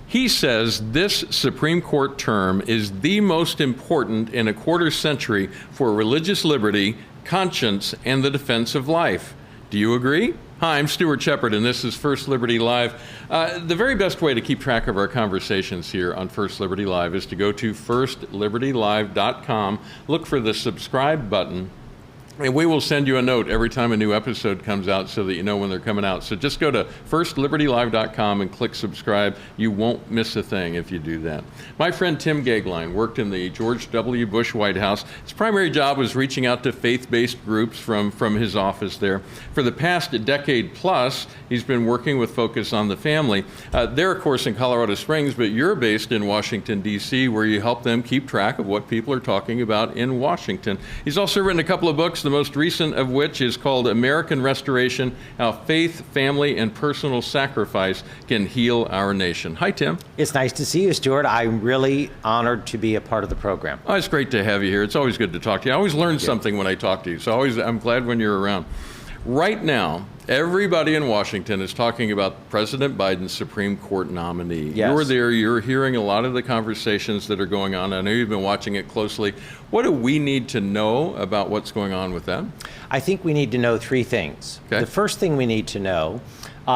He says this Supreme Court term is the most important in a quarter century for religious liberty, conscience, and the defense of life. Do you agree? Hi, I'm Stuart Shepard, and this is First Liberty Live. The very best way to keep track of our conversations here on First Liberty Live is to go to firstlibertylive.com, look for the subscribe button, and we will send you a note every time a new episode comes out so that you know when they're coming out. So just go to firstlibertylive.com and click subscribe. You won't miss a thing if you do that. My friend Tim Goeglein worked in the George W. Bush White House. His primary job was reaching out to faith-based groups from his office there. For the past decade plus, he's been working with focus on the family. They're, of course, in Colorado Springs, but you're based in Washington, D.C., where you help them keep track of what people are talking about in Washington. He's also written a couple of books, the most recent of which is called American Restoration: How Faith, Family, and Personal Sacrifice Can Heal Our Nation. Hi, Tim. It's nice to see you, Stuart. I'm really honored to be a part of the program. Oh, it's great to have you here. It's always good to talk to you. I always learn something when I talk to you, so I'm glad when you're around. Right now, everybody in Washington is talking about President Biden's Supreme Court nominee. Yes. You're there, you're hearing a lot of the conversations that are going on. I know you've been watching it closely. What do we need to know about what's going on with that? I think we need to know three things. Okay. The first thing we need to know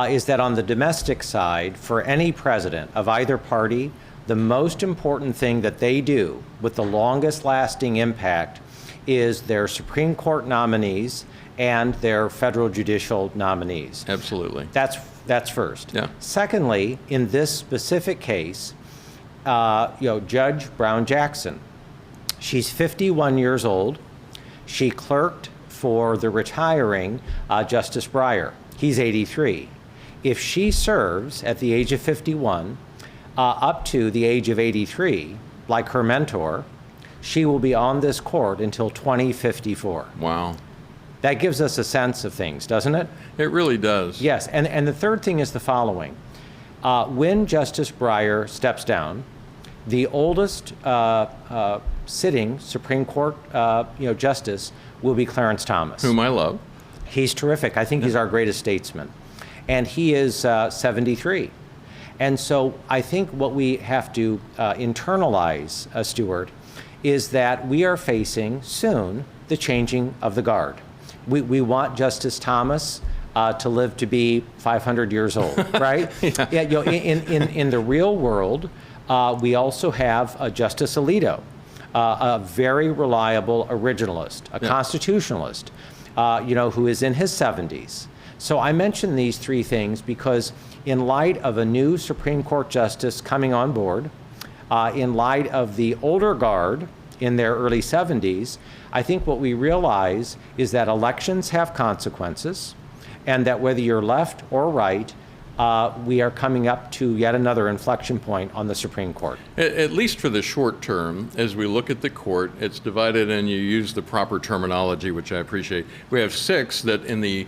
is that on the domestic side, for any president of either party, the most important thing that they do with the longest lasting impact is their Supreme Court nominees and their federal judicial nominees. Absolutely. That's first. Yeah. Secondly, in this specific case, Judge Brown Jackson, she's 51 years old. She clerked for the retiring Justice Breyer. He's 83. If she serves at the age of 51 up to the age of 83, like her mentor, she will be on this court until 2054. Wow. That gives us a sense of things, doesn't it? It really does. Yes, and the third thing is the following. When Justice Breyer steps down, the oldest sitting Supreme Court justice will be Clarence Thomas. Whom I love. He's terrific. I think he's our greatest statesman. And he is 73. And so I think what we have to internalize, Stuart, is that we are facing soon the changing of the guard. We want Justice Thomas to live to be 500 years old, right? Yeah. In the real world, we also have Justice Alito, a very reliable originalist, a constitutionalist, who is in his 70s. So I mention these three things because in light of a new Supreme Court justice coming on board, in light of the older guard in their early 70s, I think what we realize is that elections have consequences, and that whether you're left or right, we are coming up to yet another inflection point on the Supreme Court. At least for the short term, as we look at the court, it's divided, and you use the proper terminology, which I appreciate. We have six that in the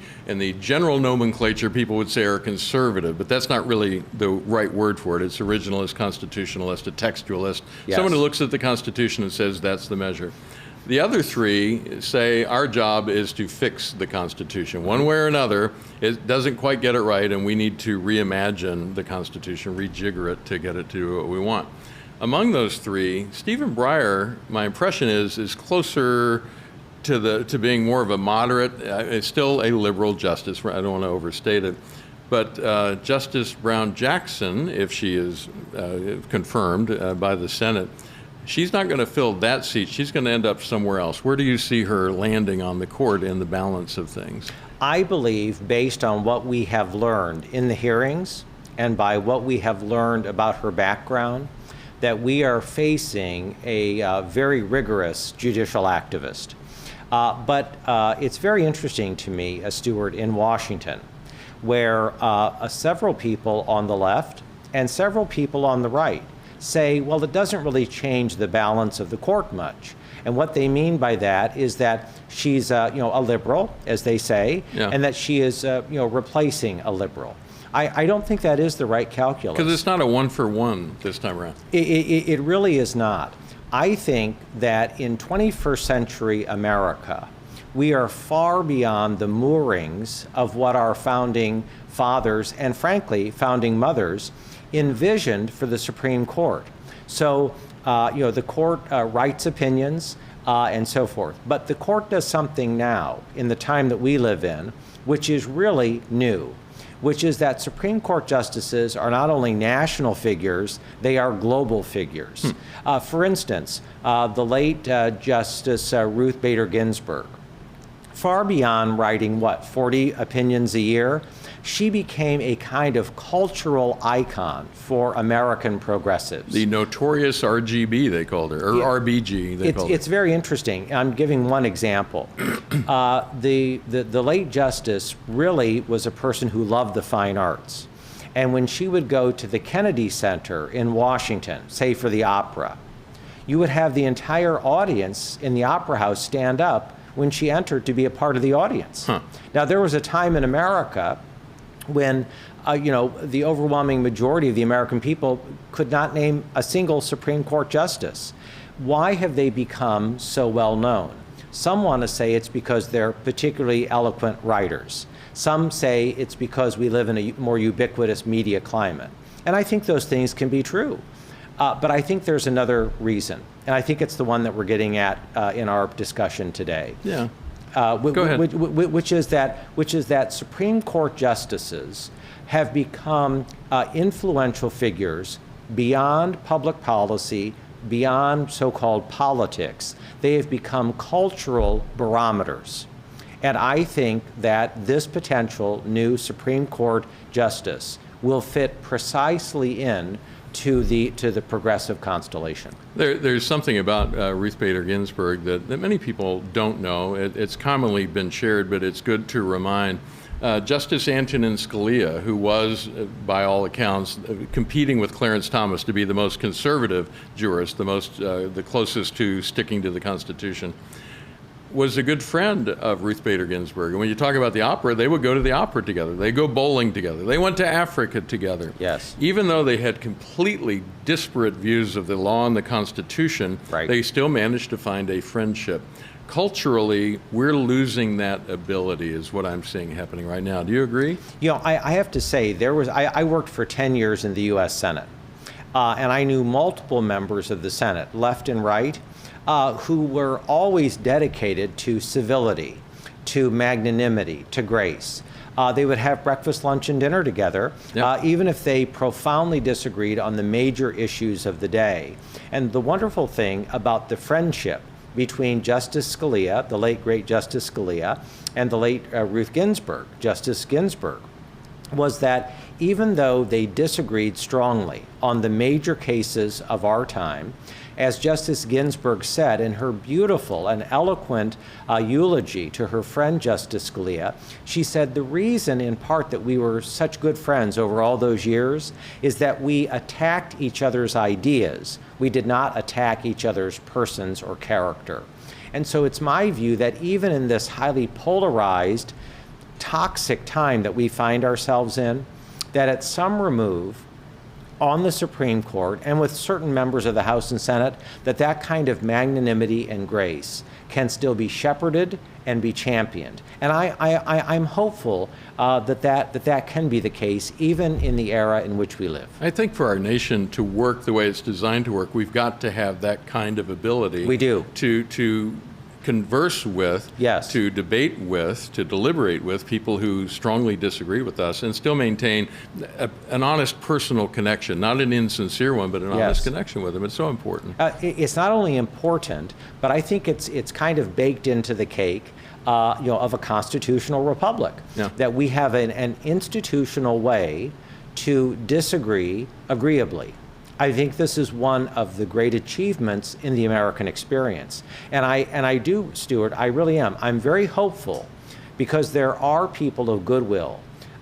general nomenclature people would say are conservative, but that's not really the right word for it. It's originalist, constitutionalist, a textualist, someone who looks at the Constitution and says that's the measure. The other three say our job is to fix the Constitution. One way or another, it doesn't quite get it right, and we need to reimagine the Constitution, rejigger it to get it to what we want. Among those three, Stephen Breyer, my impression is closer to being more of a moderate. It's still a liberal justice. I don't want to overstate it. But Justice Brown Jackson, if she is confirmed by the Senate, she's not going to fill that seat. She's going to end up somewhere else. Where do you see her landing on the court in the balance of things? I believe, based on what we have learned in the hearings and by what we have learned about her background, that we are facing a very rigorous judicial activist. But it's very interesting to me, Stuart, in Washington, where several people on the left and several people on the right say, well, it doesn't really change the balance of the court much. And what they mean by that is that she's a liberal, as they say, and that she is replacing a liberal. I don't think that is the right calculus. Because it's not a one-for-one this time around. It really is not. I think that in 21st century America, we are far beyond the moorings of what our founding fathers and, frankly, founding mothers envisioned for the Supreme Court. So, the court writes opinions and so forth. But the court does something now, in the time that we live in, which is really new, which is that Supreme Court justices are not only national figures, they are global figures. For instance, the late Justice Ruth Bader Ginsburg, far beyond writing, 40 opinions a year, she became a kind of cultural icon for American progressives. The notorious RGB, they called her, or RBG, they called her. It's very interesting. I'm giving one example. The late Justice really was a person who loved the fine arts. And when she would go to the Kennedy Center in Washington, say for the opera, you would have the entire audience in the Opera House stand up when she entered to be a part of the audience. Now, there was a time in America when the overwhelming majority of the American people could not name a single Supreme Court justice. Why have they become so well known? Some want to say it's because they're particularly eloquent writers. Some say it's because we live in a more ubiquitous media climate. And I think those things can be true. But I think there's another reason, and I think it's the one that we're getting at in our discussion today. Yeah. Go ahead. Which is that Supreme Court justices have become influential figures beyond public policy, beyond so-called politics. They have become cultural barometers. And I think that this potential new Supreme Court justice will fit precisely in to the progressive constellation. There's something about Ruth Bader Ginsburg that many people don't know. It's commonly been shared, but it's good to remind. Justice Antonin Scalia, who was, by all accounts, competing with Clarence Thomas to be the most conservative jurist, the closest to sticking to the Constitution, was a good friend of Ruth Bader Ginsburg. And when you talk about the opera, they would go to the opera together. They go bowling together. They went to Africa together. Yes. Even though they had completely disparate views of the law and the Constitution, right, they still managed to find a friendship. Culturally, we're losing that ability, is what I'm seeing happening right now. Do you agree? I have to say, I worked for 10 years in the U.S. Senate, and I knew multiple members of the Senate, left and right, who were always dedicated to civility, to magnanimity, to grace. They would have breakfast, lunch, and dinner together, even if they profoundly disagreed on the major issues of the day. And the wonderful thing about the friendship between Justice Scalia, the late great Justice Scalia, and the late Ruth Ginsburg, Justice Ginsburg, was that even though they disagreed strongly on the major cases of our time, as Justice Ginsburg said in her beautiful and eloquent eulogy to her friend Justice Scalia, she said the reason in part that we were such good friends over all those years is that we attacked each other's ideas. We did not attack each other's persons or character. And so it's my view that even in this highly polarized, toxic time that we find ourselves in, that at some remove on the Supreme Court and with certain members of the House and Senate, that kind of magnanimity and grace can still be shepherded and be championed. And I'm hopeful that can be the case even in the era in which we live. I think for our nation to work the way it's designed to work, we've got to have that kind of ability. We do. To converse with, yes, to debate with, to deliberate with people who strongly disagree with us and still maintain an honest personal connection, not an insincere one, but an honest connection with them. It's so important. It's not only important, but I think it's kind of baked into the cake of a constitutional republic, that we have an institutional way to disagree agreeably. I think this is one of the great achievements in the American experience. And I do, Stuart, I really am. I'm very hopeful because there are people of goodwill,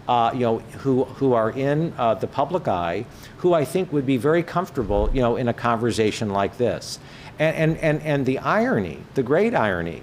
who are in the public eye, who I think would be very comfortable, in a conversation like this. And the irony, the great irony,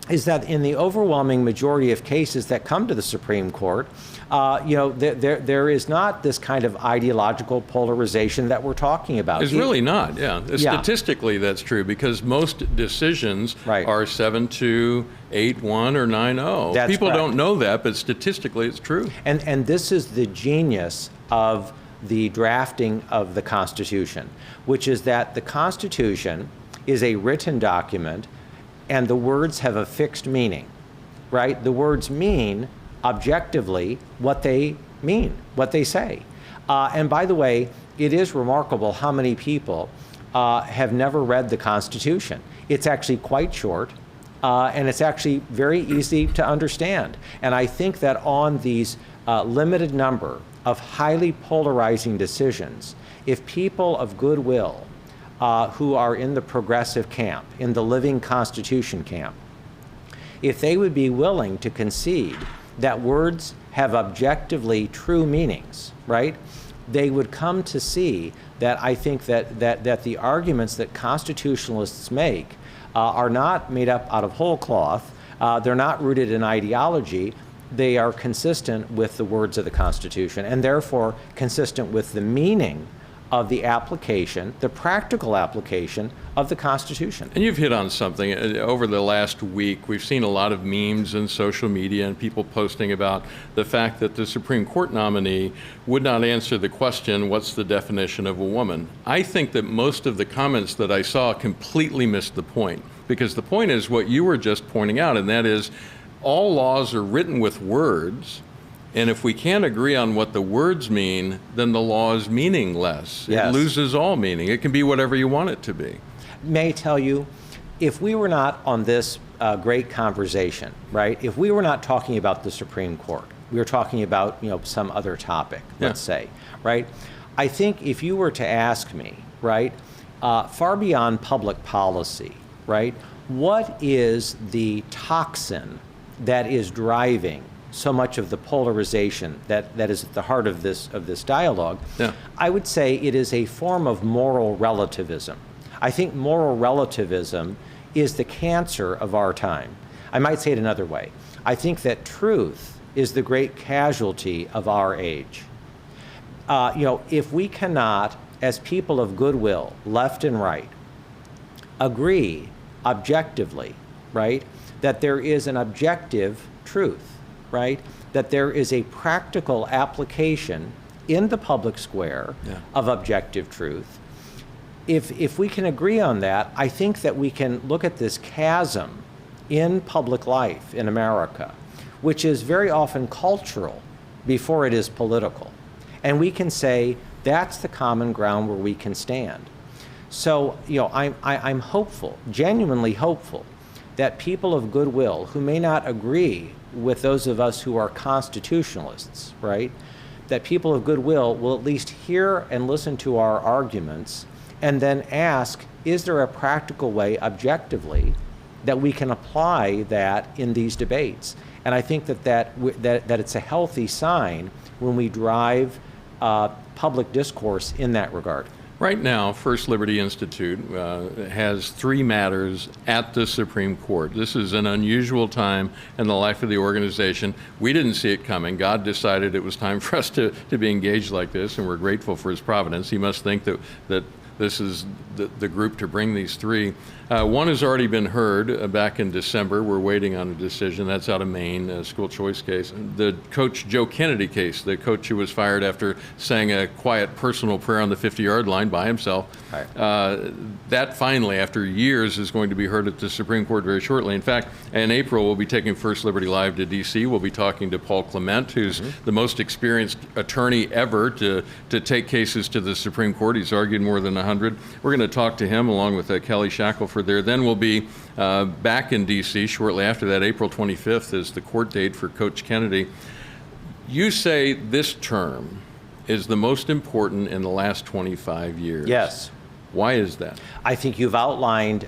is that in the overwhelming majority of cases that come to the Supreme Court, there is not this kind of ideological polarization that we're talking about. It's really not, Statistically, that's true, because most decisions are 7-2, 8-1, or 9-0. That's People correct. don't know that, but statistically it's true. And this is the genius of the drafting of the Constitution, which is that the Constitution is a written document and the words have a fixed meaning, right? The words mean objectively what they mean, what they say. And by the way, it is remarkable how many people have never read the Constitution. It's actually quite short, and it's actually very easy to understand. And I think that on these limited number of highly polarizing decisions, if people of goodwill who are in the progressive camp, in the living Constitution camp, if they would be willing to concede that words have objectively true meanings, right, they would come to see that I think that the arguments that constitutionalists make are not made up out of whole cloth. They're not rooted in ideology. They are consistent with the words of the Constitution and therefore consistent with the meaning of the application, the practical application of the Constitution. And you've hit on something. Over the last week, we've seen a lot of memes in social media and people posting about the fact that the Supreme Court nominee would not answer the question, what's the definition of a woman? I think that most of the comments that I saw completely missed the point, because the point is what you were just pointing out, and that is all laws are written with words. And if we can't agree on what the words mean, then the law is meaningless. Yes. It loses all meaning. It can be whatever you want it to be. May I tell you, if we were not on this great conversation, right, if we were not talking about the Supreme Court, we were talking about, some other topic, let's say, right, I think if you were to ask me, right, far beyond public policy, right, what is the toxin that is driving so much of the polarization that is at the heart of this dialogue? Yeah. I would say it is a form of moral relativism. I think moral relativism is the cancer of our time. I might say it another way. I think that truth is the great casualty of our age. If we cannot, as people of goodwill, left and right, agree objectively, right, that there is an objective truth, right, that there is a practical application in the public square of objective truth. If we can agree on that, I think that we can look at this chasm in public life in America, which is very often cultural before it is political. And we can say that's the common ground where we can stand. So, I'm hopeful, genuinely hopeful, that people of goodwill who may not agree with those of us who are constitutionalists, right, that people of goodwill will at least hear and listen to our arguments and then ask, is there a practical way objectively that we can apply that in these debates? And I think that it's a healthy sign when we drive public discourse in that regard. Right now, First Liberty Institute has 3 matters at the Supreme Court. This is an unusual time in the life of the organization. We didn't see it coming. God decided it was time for us to be engaged like this, and we're grateful for His providence. He must think that this is the group to bring these 3. One has already been heard back in December. We're waiting on a decision. That's out of Maine, a school choice case. The Coach Joe Kennedy case, the coach who was fired after saying a quiet personal prayer on the 50-yard line by himself. Right. That finally, after years, is going to be heard at the Supreme Court very shortly. In fact, in April, we'll be taking First Liberty Live to D.C. We'll be talking to Paul Clement, who's the most experienced attorney ever to take cases to the Supreme Court. He's argued more than 100. We're going to talk to him along with Kelly Shackelford there. Then we'll be back in D.C. shortly after that. April 25th is the court date for Coach Kennedy. You say this term is the most important in the last 25 years. Yes. Why is that? I think you've outlined,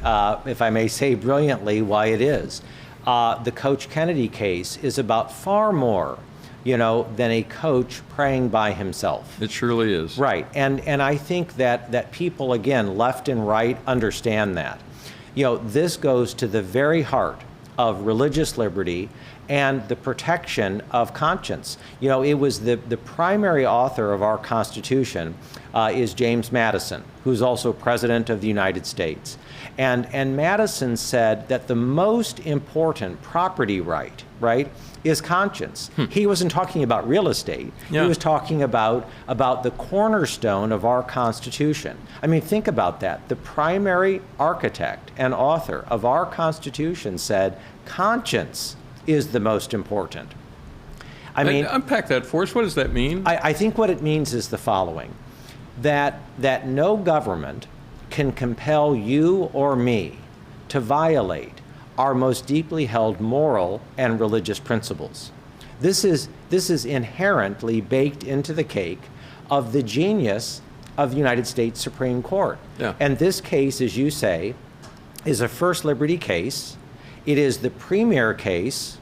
if I may say brilliantly, why it is. The Coach Kennedy case is about far more, than a coach praying by himself. It surely is. Right, and I think that people, again, left and right, understand that. This goes to the very heart of religious liberty and the protection of conscience. It was the primary author of our Constitution is James Madison, who's also President of the United States. And Madison said that the most important property right right, is conscience. He wasn't talking about real estate. Yeah. He was talking about the cornerstone of our Constitution. I mean, think about that. The primary architect and author of our Constitution said conscience is the most important. I mean, unpack that for us. What does that mean? I think what it means is the following, that no government can compel you or me to violate our most deeply held moral and religious principles. This is inherently baked into the cake of the genius of the United States Supreme Court. Yeah. And this case, as you say, is a first liberty case. It is the premier case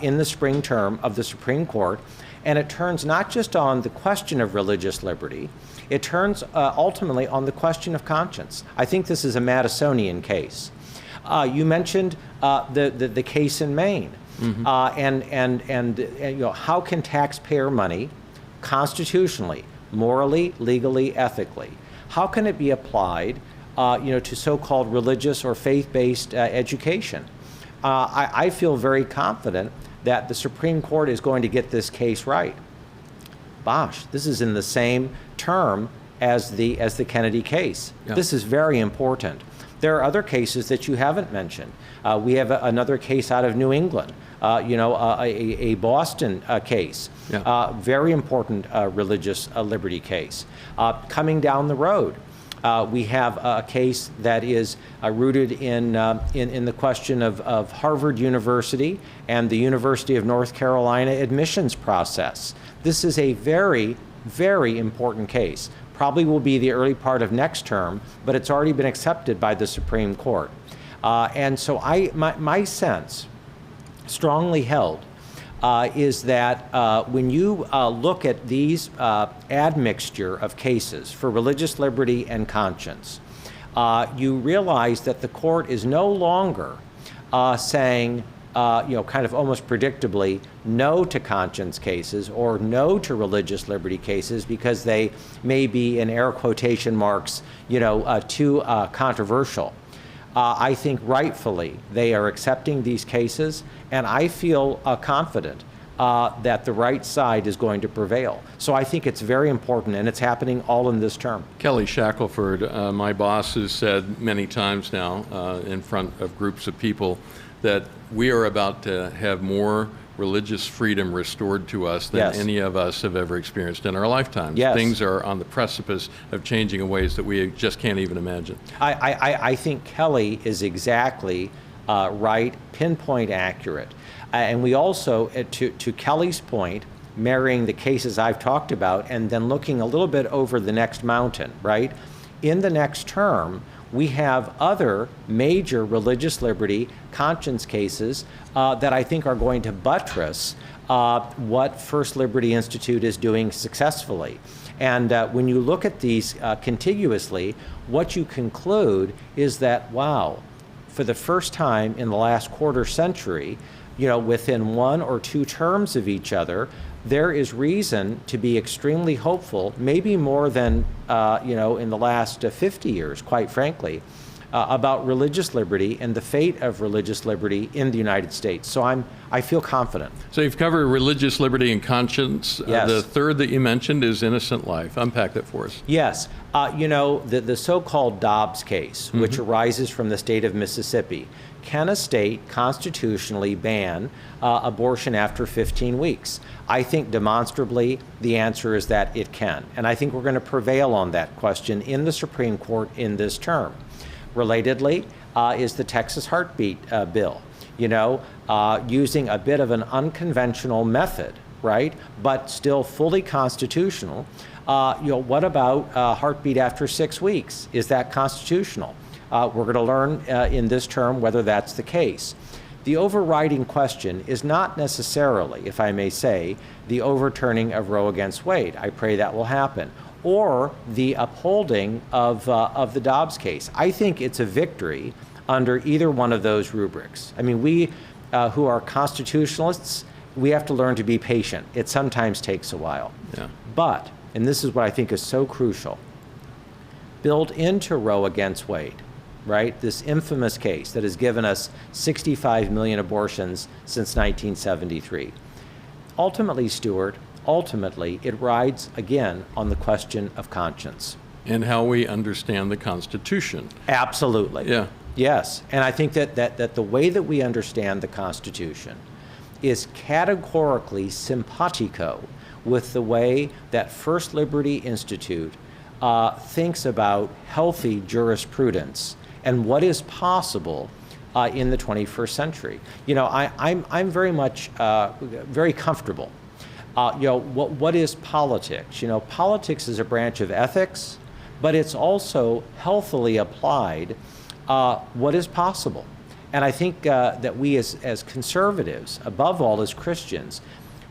in the spring term of the Supreme Court, and it turns not just on the question of religious liberty, it turns ultimately on the question of conscience. I think this is a Madisonian case. You mentioned the case in Maine, and you know, how can taxpayer money, constitutionally, morally, legally, ethically, how can it be applied, you know, to so-called religious or faith-based education? I feel very confident that the Supreme Court is going to get this case right. Bosh, this is in the same term as the Kennedy case. Yeah. This is very important. There are other cases that you haven't mentioned. We have another case out of New England, you know, a Boston case, yeah. Very important religious liberty case. Coming down the road, we have a case that is rooted in the question of Harvard University and the University of North Carolina admissions process. This is a very, very important case. Probably will be the early part of next term, but it's already been accepted by the Supreme Court. And so my sense, strongly held, is that when you look at these admixture of cases for religious liberty and conscience, you realize that the court is no longer saying, you know, kind of almost predictably, no to conscience cases or no to religious liberty cases because they may be, in air quotation marks, you know, too controversial. I think rightfully they are accepting these cases, and I feel confident that the right side is going to prevail. So I think it's very important, and it's happening all in this term. Kelly Shackelford, my boss, has said many times now in front of groups of people that we are about to have more religious freedom restored to us than yes. any of us have ever experienced in our lifetimes. Yes. Things are on the precipice of changing in ways that we just can't even imagine. I think Kelly is exactly right, pinpoint accurate. And we also, to Kelly's point, marrying the cases I've talked about and then looking a little bit over the next mountain, right? In the next term, we have other major religious liberty conscience cases that I think are going to buttress what First Liberty Institute is doing successfully. And when you look at these contiguously, what you conclude is that, wow, for the first time in the last quarter century, you know, within one or two terms of each other, there is reason to be extremely hopeful, maybe more than, you know, in the last 50 years, quite frankly, about religious liberty and the fate of religious liberty in the United States. So I feel confident. So you've covered religious liberty and conscience. Yes. The third that you mentioned is innocent life. Unpack that for us. Yes. You know, the so-called Dobbs case, which arises from the state of Mississippi, can a state constitutionally ban abortion after 15 weeks? I think demonstrably the answer is that it can. And I think we're going to prevail on that question in the Supreme Court in this term. Relatedly is the Texas heartbeat bill, you know, using a bit of an unconventional method, right, but still fully constitutional. You know, what about heartbeat after 6 weeks? Is that constitutional? We're going to learn in this term whether that's the case. The overriding question is not necessarily, if I may say, the overturning of Roe against Wade. I pray that will happen. Or the upholding of the Dobbs case. I think it's a victory under either one of those rubrics. I mean, we who are constitutionalists, we have to learn to be patient. It sometimes takes a while. Yeah. But, and this is what I think is so crucial, built into Roe against Wade right? This infamous case that has given us 65 million abortions since 1973. Ultimately, Stuart, it rides again on the question of conscience. And how we understand the Constitution. Absolutely. Yeah. Yes. And I think that the way that we understand the Constitution is categorically simpatico with the way that First Liberty Institute thinks about healthy jurisprudence and what is possible in the 21st century. You know, I'm very much very comfortable. You know, what is politics? You know, politics is a branch of ethics, but it's also healthily applied what is possible. And I think that we as conservatives, above all as Christians,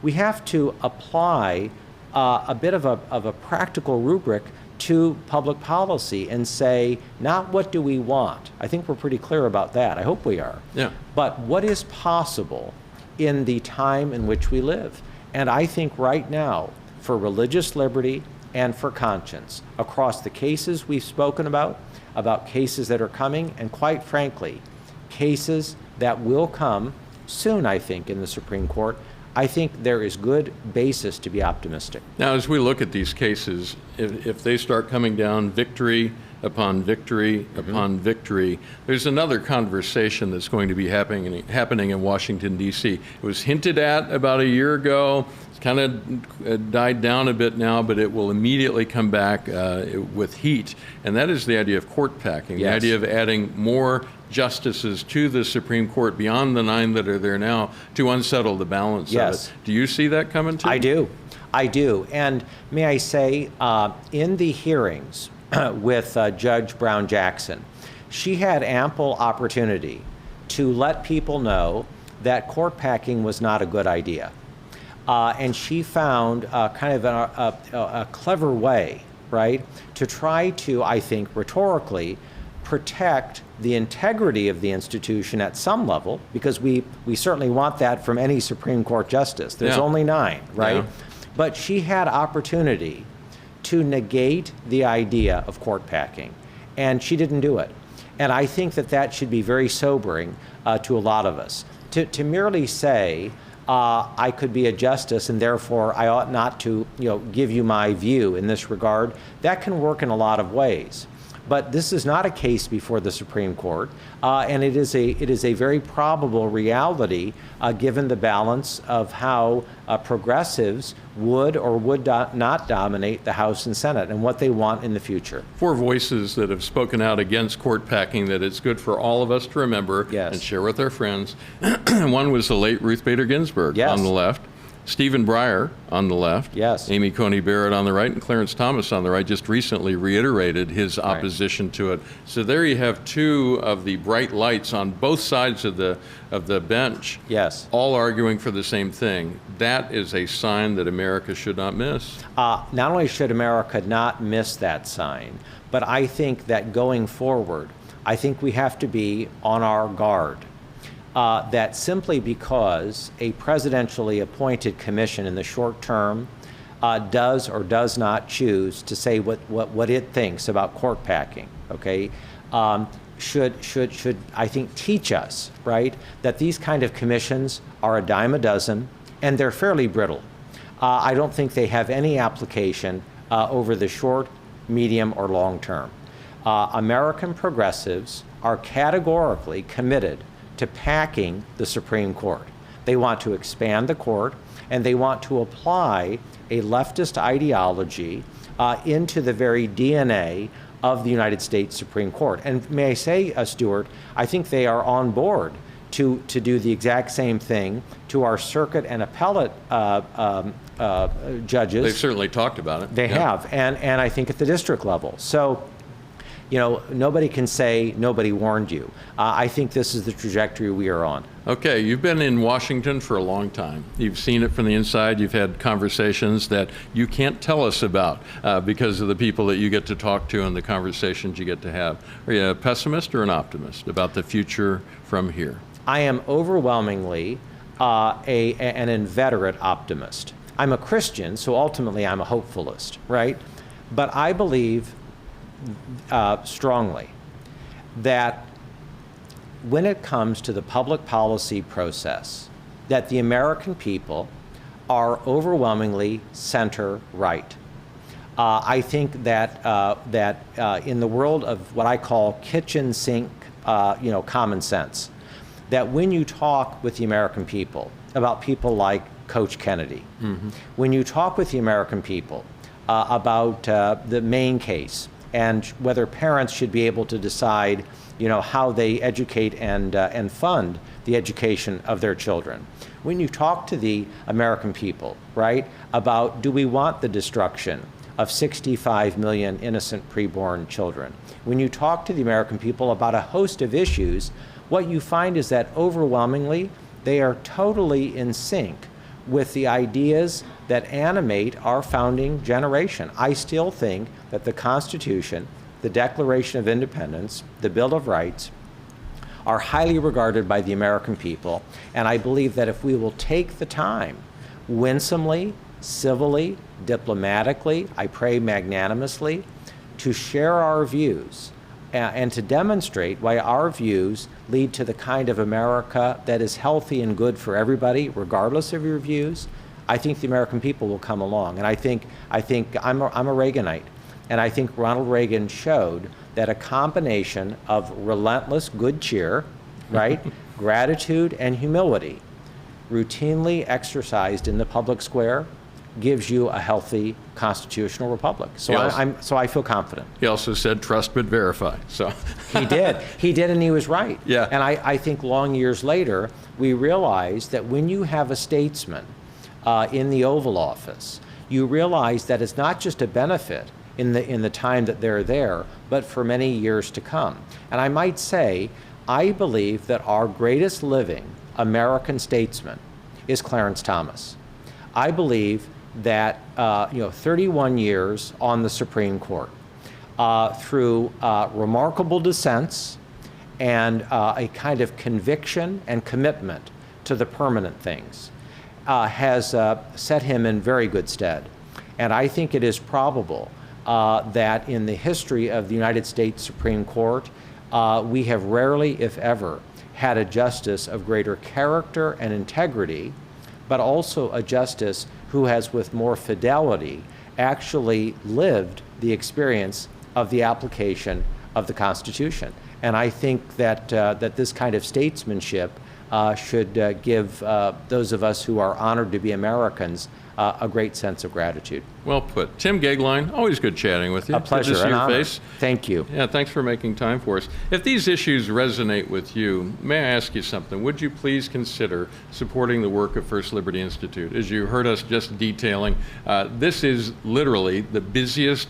we have to apply a bit of a practical rubric to public policy and say, not what do we want. I think we're pretty clear about that. I hope we are. Yeah. But what is possible in the time in which we live? And I think right now, for religious liberty and for conscience, across the cases we've spoken about cases that are coming, and quite frankly, cases that will come soon, I think, in the Supreme Court, I think there is good basis to be optimistic. Now, as we look at these cases, if they start coming down victory upon victory upon victory, there's another conversation that's going to be happening in Washington, D.C. It was hinted at about a year ago. It's kind of died down a bit now, but it will immediately come back with heat. And that is the idea of court packing, Yes. the idea of adding more justices to the Supreme Court beyond the 9 that are there now to unsettle the balance Yes. of it. Do you see that coming too? I do. And may I say, in the hearings with Judge Brown Jackson, she had ample opportunity to let people know that court packing was not a good idea. And she found kind of a clever way, right, to try to, I think, rhetorically protect the integrity of the institution at some level, because we certainly want that from any Supreme Court justice. There's only 9, right? Yeah. But she had opportunity to negate the idea of court packing, and she didn't do it. And I think that should be very sobering to a lot of us. To merely say, I could be a justice and therefore I ought not to, give you my view in this regard, that can work in a lot of ways. But this is not a case before the Supreme Court, and it is a very probable reality given the balance of how progressives would or would not dominate the House and Senate and what they want in the future. 4 voices that have spoken out against court packing that it's good for all of us to remember Yes. and share with our friends. One was the late Ruth Bader Ginsburg Yes. on the left, Stephen Breyer on the left, Yes. Amy Coney Barrett on the right, and Clarence Thomas on the right just recently reiterated his opposition to it. So there you have 2 of the bright lights on both sides of the bench, Yes. all arguing for the same thing. That is a sign that America should not miss. Not only should America not miss that sign, but I think that going forward, I think we have to be on our guard. That simply because a presidentially appointed commission in the short term does or does not choose to say what it thinks about court packing, okay, should I think teach us, right, that these kind of commissions are a dime a dozen and they're fairly brittle. I don't think they have any application over the short, medium, or long term. American progressives are categorically committed to packing the Supreme Court. They want to expand the court, and they want to apply a leftist ideology into the very DNA of the United States Supreme Court. And may I say, Stuart, I think they are on board to do the exact same thing to our circuit and appellate judges. They've certainly talked about it. They have, and I think at the district level. So, nobody can say nobody warned you. I think this is the trajectory we are on. Okay, you've been in Washington for a long time. You've seen it from the inside. You've had conversations that you can't tell us about because of the people that you get to talk to and the conversations you get to have. Are you a pessimist or an optimist about the future from here? I am overwhelmingly an inveterate optimist. I'm a Christian, so ultimately I'm a hopefulist, right? But I believe strongly that when it comes to the public policy process, that the American people are overwhelmingly center-right. I think that in the world of what I call kitchen sink, common sense, that when you talk with the American people about people like Coach Kennedy, when you talk with the American people about the Maine case and whether parents should be able to decide, how they educate and fund the education of their children. When you talk to the American people, right, about do we want the destruction of 65 million innocent preborn children? When you talk to the American people about a host of issues, what you find is that overwhelmingly they are totally in sync with the ideas that animate our founding generation. I still think that the Constitution, the Declaration of Independence, the Bill of Rights, are highly regarded by the American people, and I believe that if we will take the time, winsomely, civilly, diplomatically, I pray magnanimously, to share our views and to demonstrate why our views lead to the kind of America that is healthy and good for everybody, regardless of your views, I think the American people will come along. And I think I'm a Reaganite, and I think Ronald Reagan showed that a combination of relentless good cheer, right, gratitude and humility, routinely exercised in the public square, gives you a healthy constitutional republic. So I feel confident. He also said, trust but verify. So he did, and he was right. Yeah. And I think long years later, we realized that when you have a statesman in the Oval Office, you realize that it's not just a benefit in the time that they're there, but for many years to come. And I might say, I believe that our greatest living American statesman is Clarence Thomas. I believe that 31 years on the Supreme Court, through remarkable dissents and a kind of conviction and commitment to the permanent things, has set him in very good stead. And I think it is probable that in the history of the United States Supreme Court, we have rarely, if ever, had a justice of greater character and integrity, but also a justice who has, with more fidelity, actually lived the experience of the application of the Constitution. And I think that this kind of statesmanship should give those of us who are honored to be Americans a great sense of gratitude. Well put. Tim Goeglein, always good chatting with you. A pleasure. Good to see an your honor. face. Thank you. Yeah, thanks for making time for us. If these issues resonate with you, may I ask you something? Would you please consider supporting the work of First Liberty Institute? As you heard us just detailing, this is literally the busiest,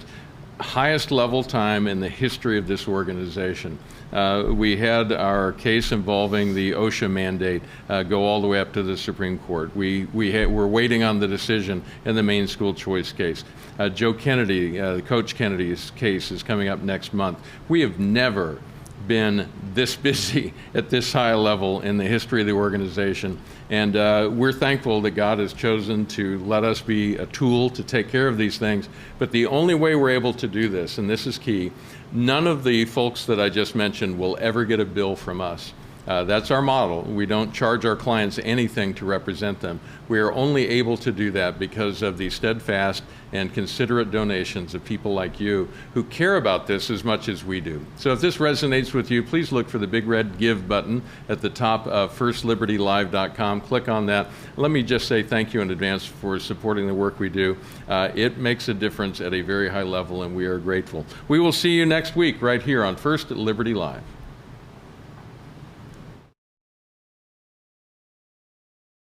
highest level time in the history of this organization. We had our case involving the OSHA mandate go all the way up to the Supreme Court. We're waiting on the decision in the Maine school choice case. Joe Kennedy, Coach Kennedy's case is coming up next month. We have never been this busy at this high level in the history of the organization. And we're thankful that God has chosen to let us be a tool to take care of these things. But the only way we're able to do this, and this is key, none of the folks that I just mentioned will ever get a bill from us. That's our model. We don't charge our clients anything to represent them. We are only able to do that because of the steadfast and considerate donations of people like you who care about this as much as we do. So if this resonates with you, please look for the big red Give button at the top of firstlibertylive.com. Click on that. Let me just say thank you in advance for supporting the work we do. It makes a difference at a very high level, and we are grateful. We will see you next week right here on First Liberty Live.